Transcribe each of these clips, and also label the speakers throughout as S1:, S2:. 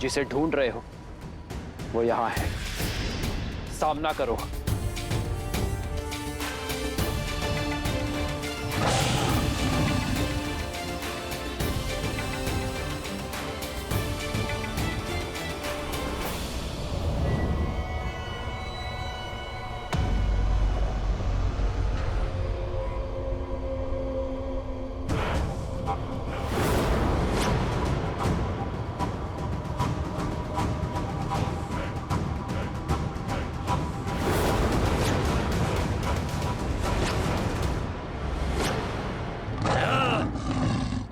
S1: जिसे ढूंढ रहे हो वो यहां है, सामना करो।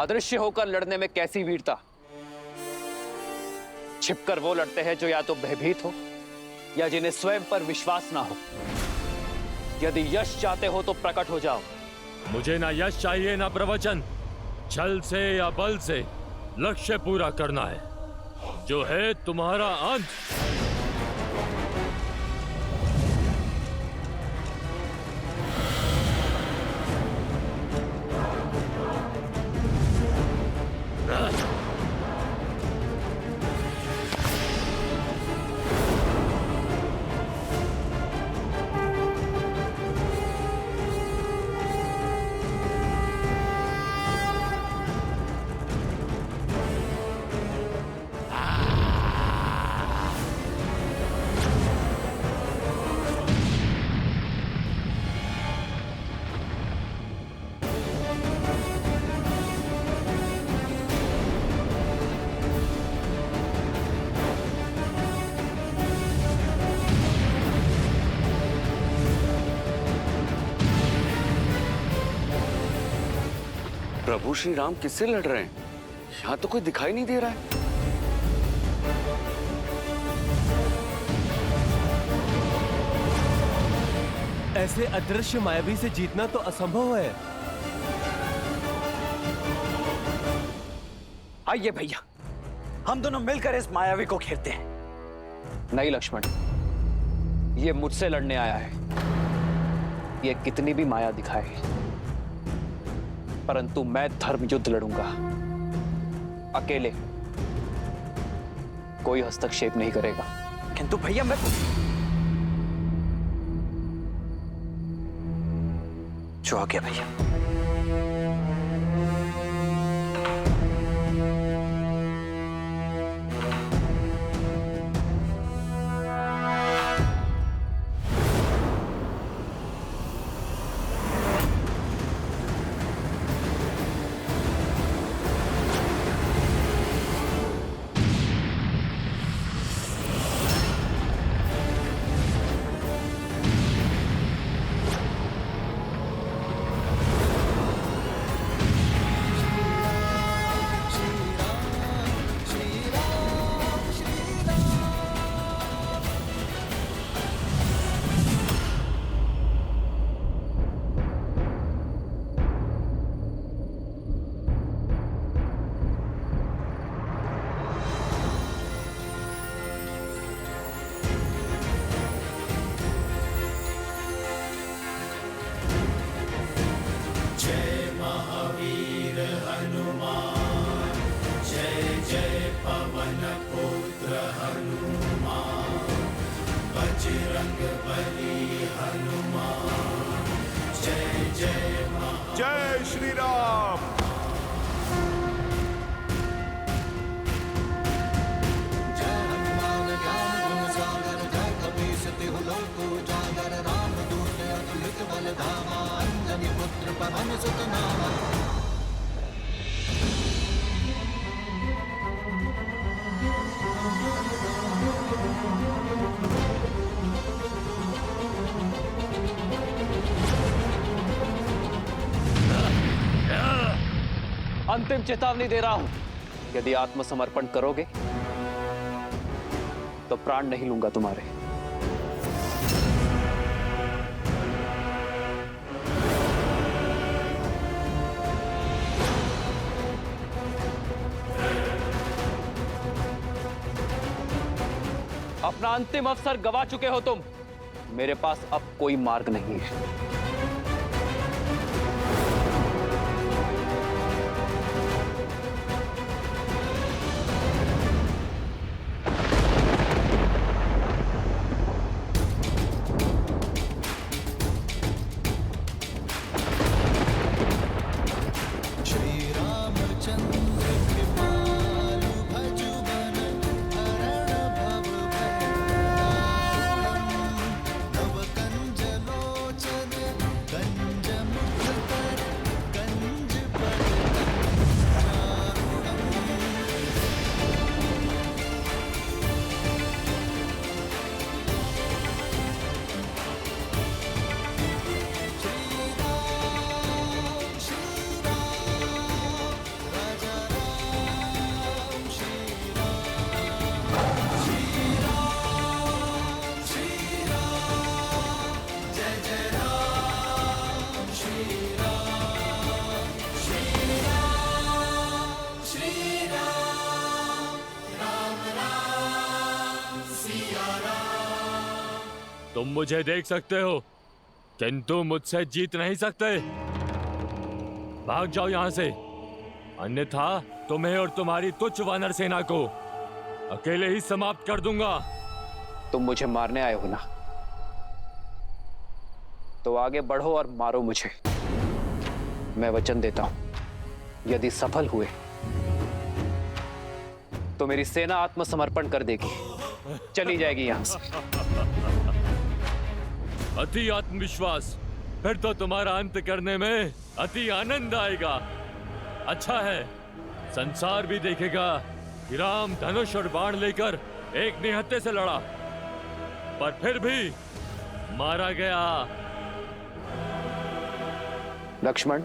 S1: अदृश्य होकर लड़ने में कैसी वीरता। छिपकर वो लड़ते हैं जो या तो भयभीत हो या जिन्हें स्वयं पर विश्वास ना हो। यदि यश चाहते हो तो प्रकट हो जाओ।
S2: मुझे ना यश चाहिए ना प्रवचन। छल से या बल से लक्ष्य पूरा करना है, जो है तुम्हारा अंत।
S3: प्रभु श्री राम किससे लड़ रहे हैं? यहां तो कोई दिखाई नहीं दे रहा है।
S4: ऐसे अदृश्य मायावी से जीतना तो असंभव है।
S1: आइए भैया, हम दोनों मिलकर इस मायावी को घेरते हैं। नहीं लक्ष्मण, ये मुझसे लड़ने आया है। ये कितनी भी माया दिखाए, परंतु मैं धर्म युद्ध लड़ूंगा अकेले। कोई हस्तक्षेप नहीं करेगा।
S5: किंतु भैया मैं जो आ गया भैया।
S6: जय श्री राम।
S7: जय हनुमान ज्ञान गुण सागर, जय कपीस तिहु लोक उजागर, राम दूत अतुलित बल धामा, अंजनी पुत्र पवन सुत नामा।
S1: अंतिम चेतावनी दे रहा हूं, यदि आत्मसमर्पण करोगे तो प्राण नहीं लूंगा तुम्हारे। अपना अंतिम अवसर गवा चुके हो तुम। मेरे पास अब कोई मार्ग नहीं है।
S2: तुम मुझे देख सकते हो, किंतु मुझसे जीत नहीं सकते। भाग जाओ यहां से, अन्यथा तुम्हें और तुम्हारी तुच्छ वानर सेना को अकेले ही समाप्त कर दूंगा।
S1: तुम मुझे मारने आए हो ना, तो आगे बढ़ो और मारो मुझे। मैं वचन देता हूं, यदि सफल हुए तो मेरी सेना आत्मसमर्पण कर देगी, चली जाएगी यहां से।
S2: अति आत्मविश्वास, फिर तो तुम्हारा अंत करने में अति आनंद आएगा। अच्छा है, संसार भी देखेगा कि राम धनुष और बाण लेकर एक निहत्थे से लड़ा, पर फिर भी मारा गया।
S1: लक्ष्मण,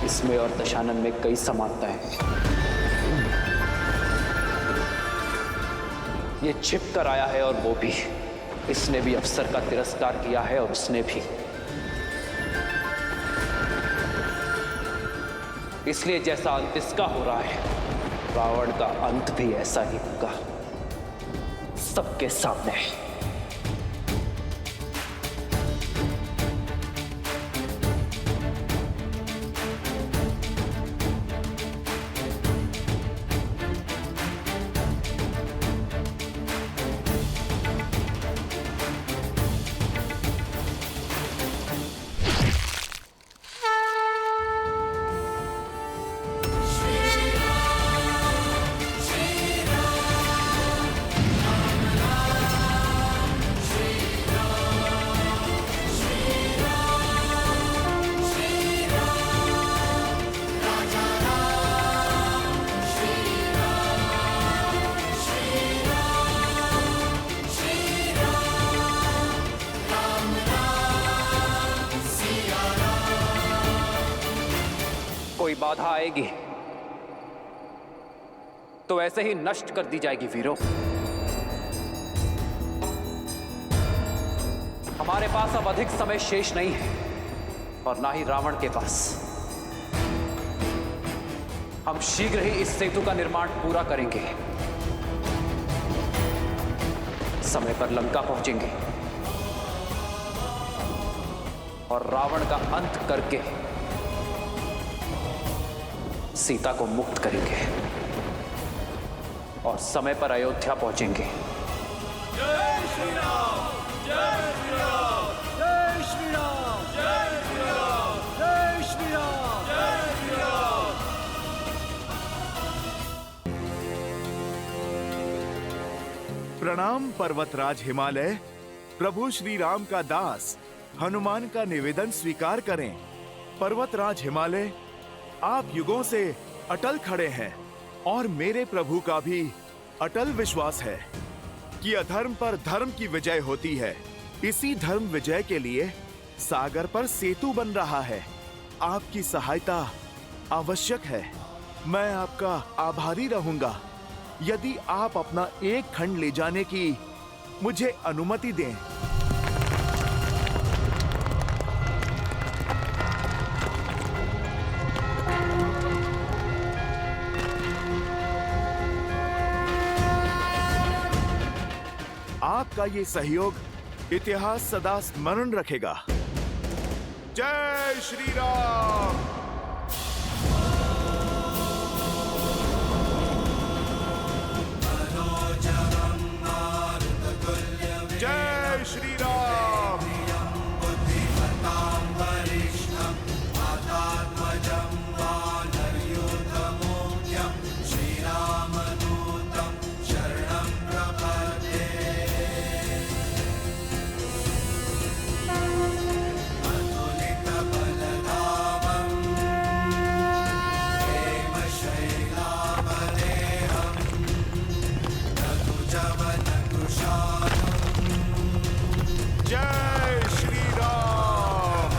S1: इसमें और दशानन में कई समानता है। ये छिप कर आया है और वो भी, इसने भी अफसर का तिरस्कार किया है और उसने भी। इसलिए जैसा अंत इसका हो रहा है, रावण का अंत भी ऐसा ही होगा, सबके सामने। कोई बाधा आएगी तो ऐसे ही नष्ट कर दी जाएगी वीरों। हमारे पास अब अधिक समय शेष नहीं है और ना ही रावण के पास। हम शीघ्र ही इस सेतु का निर्माण पूरा करेंगे, समय पर लंका पहुंचेंगे और रावण का अंत करके सीता को मुक्त करेंगे और समय पर अयोध्या पहुंचेंगे।
S6: जय श्री राम, जय श्री राम, जय श्री राम, जय श्री राम, जय श्री राम, जय श्री राम। प्रणाम पर्वतराज हिमालय, प्रभु श्री राम का दास हनुमान का निवेदन स्वीकार करें। पर्वतराज हिमालय,
S8: आप युगों से अटल खड़े हैं और मेरे प्रभु का भी अटल विश्वास है कि अधर्म पर धर्म की विजय होती है। इसी धर्म विजय के लिए सागर पर सेतु बन रहा है। आपकी सहायता आवश्यक है। मैं आपका आभारी रहूंगा यदि आप अपना एक खंड ले जाने की मुझे अनुमति दें। आपका ये सहयोग इतिहास सदा स्मरण रखेगा। जय श्री राम। जय श्री राम। जय श्री राम।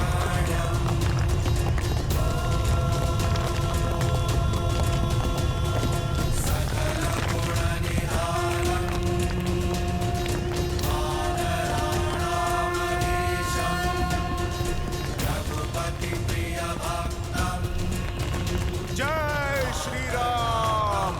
S8: जय श्री राम।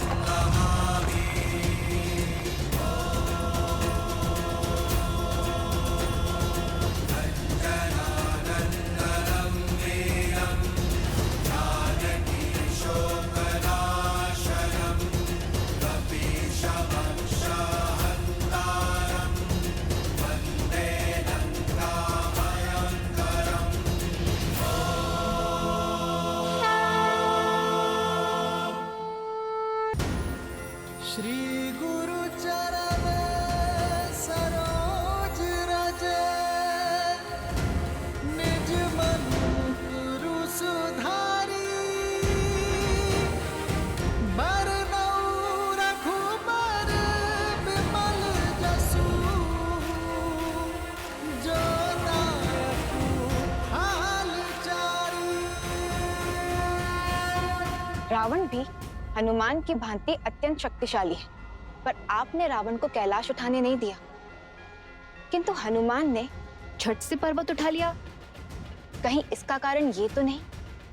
S7: श्री गुरु चरण सरोज रज निज मन गुरु सुधारी बरनउँ रघुबर विमल जसु जो दायकु हाल चारी।
S9: रावण भी हनुमान की भांति अत्यंत शक्तिशाली है, पर आपने रावण को कैलाश उठाने नहीं दिया, किंतु हनुमान ने झट से पर्वत उठा लिया। कहीं इसका कारण ये तो नहीं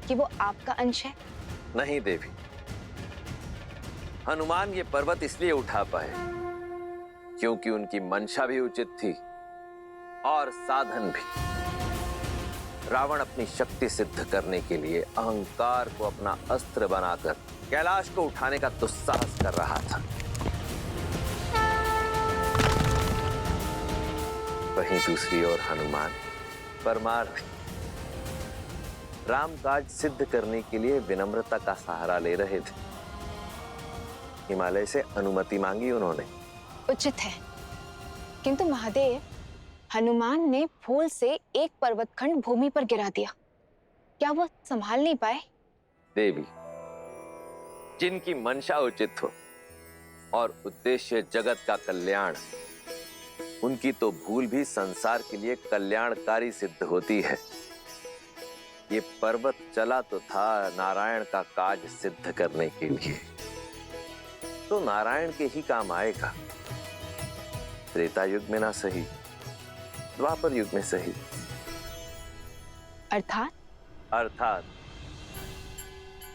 S9: कि वो आपका अंश है?
S5: नहीं देवी, हनुमान ये पर्वत इसलिए उठा पाए क्योंकि उनकी मंशा भी उचित थी और साधन भी। रावण अपनी शक्ति सिद्ध करने के लिए अहंकार को अपना अस्त्र बनाकर कैलाश को उठाने का दुस्साहस कर रहा था। वहीं दूसरी ओर हनुमान परमार्थ राम काज सिद्ध करने के लिए विनम्रता का सहारा ले रहे थे। हिमालय से अनुमति मांगी उन्होंने।
S9: उचित है, किंतु महादेव, हनुमान ने भूल से एक पर्वतखंड भूमि पर गिरा दिया। क्या वो संभाल नहीं पाए?
S5: देवी, जिनकी मंशा उचित हो और उद्देश्य जगत का कल्याण, उनकी तो भूल भी संसार के लिए कल्याणकारी सिद्ध होती है। ये पर्वत चला तो था नारायण का काज सिद्ध करने के लिए, तो नारायण के ही काम आएगा। त्रेता युग में ना सही, द्वापर युग में सही। अर्थात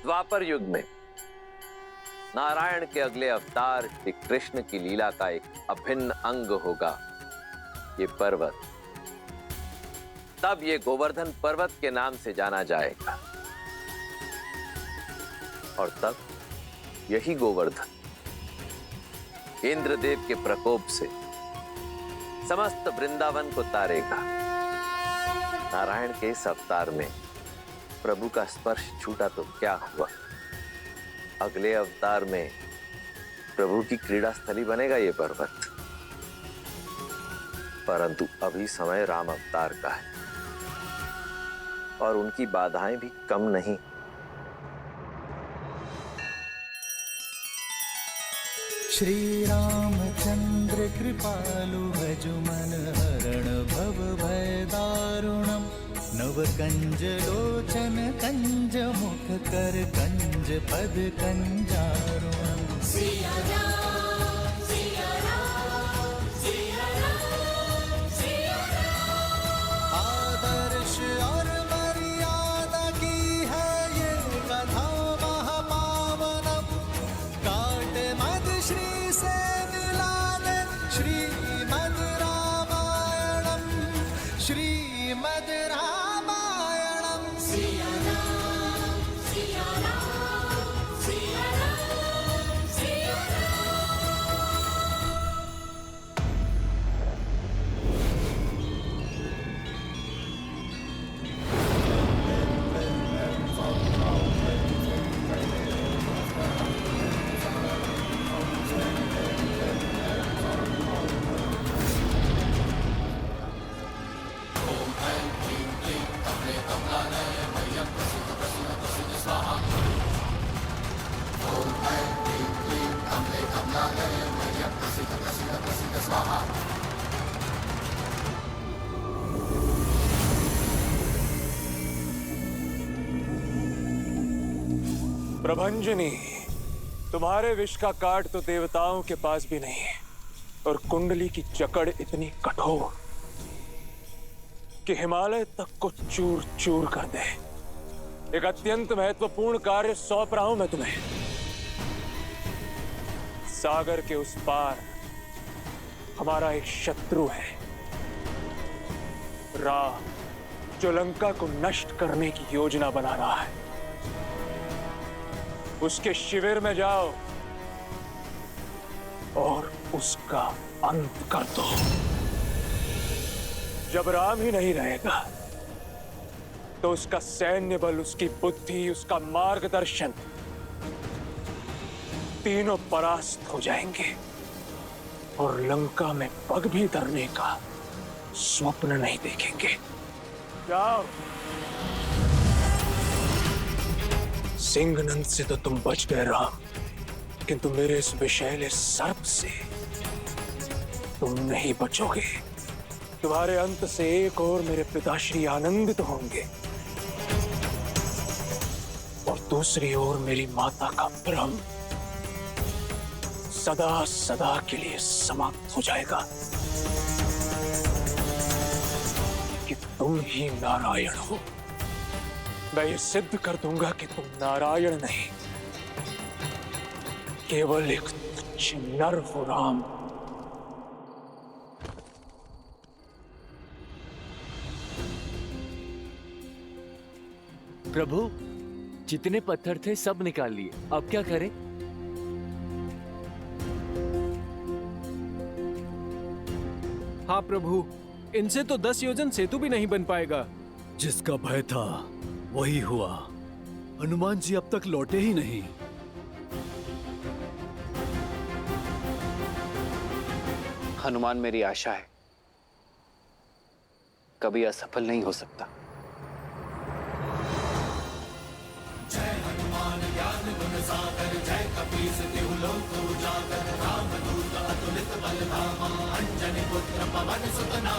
S5: द्वापर युग में नारायण के अगले अवतार श्री कृष्ण की लीला का एक अभिन्न अंग होगा ये पर्वत। तब ये गोवर्धन पर्वत के नाम से जाना जाएगा और तब यही गोवर्धन इंद्रदेव के प्रकोप से समस्त वृंदावन को तारेगा। नारायण के इस अवतार में प्रभु का स्पर्श छूटा तो क्या हुआ, अगले अवतार में प्रभु की क्रीड़ा स्थली बनेगा ये पर्वत। परंतु अभी समय राम अवतार का है और उनकी बाधाएं भी कम नहीं।
S7: श्री रामचंद्र कृपालु भजु मन हरण भव भय दारुणम नव कंज लोचन कंज मुख कर कंज पद कंजारुणम
S6: सिया राम सिया राम सिया राम सिया राम।
S7: आदर्श और मर्यादा की है ये कथा महापावनम काट मद श्री से मिला दे श्रीमद रामायणम श्रीमद रामायणम
S6: सिया राम सिया राम सिया राम सिया राम।
S10: प्रभंजनी, तुम्हारे विष का काट तो देवताओं के पास भी नहीं है और कुंडली की जकड़ इतनी कठोर कि हिमालय तक को चूर चूर कर दे। एक अत्यंत महत्वपूर्ण कार्य सौंप रहा हूं मैं तुम्हें। सागर के उस पार हमारा एक शत्रु है, राम, जो लंका को नष्ट करने की योजना बना रहा है। उसके शिविर में जाओ और उसका अंत कर दो। जब राम ही नहीं रहेगा तो उसका सैन्य बल, उसकी बुद्धि, उसका मार्गदर्शन तीनों परास्त हो जाएंगे और लंका में पग भी धरने का स्वप्न नहीं देखेंगे। जाओ। सिंहनंद से तो तुम बच गए राम, किंतु मेरे इस विषैले सर्प से तुम नहीं बचोगे। तुम्हारे अंत से एक और मेरे पिताश्री आनंदित होंगे और दूसरी ओर मेरी माता का भ्रम सदा सदा के लिए समाप्त हो जाएगा कि तुम ही नारायण हो। मैं ये सिद्ध कर दूंगा कि तुम नारायण नहीं, केवल एक तुच्छ नर हो राम।
S4: प्रभु, जितने पत्थर थे सब निकाल लिए, अब क्या करें?
S11: हाँ प्रभु, इनसे तो 10 योजन सेतु भी नहीं बन पाएगा।
S6: जिसका भय था वही हुआ। हनुमान जी अब तक लौटे ही नहीं।
S1: हनुमान मेरी आशा है, कभी असफल नहीं हो सकता।
S7: जय हनुमान ज्ञान गुण सागर जय कपीस तिहु लोक उजागर रामदूत अतुलित बल धामा अंजनी पुत्र पवन सुत नामा।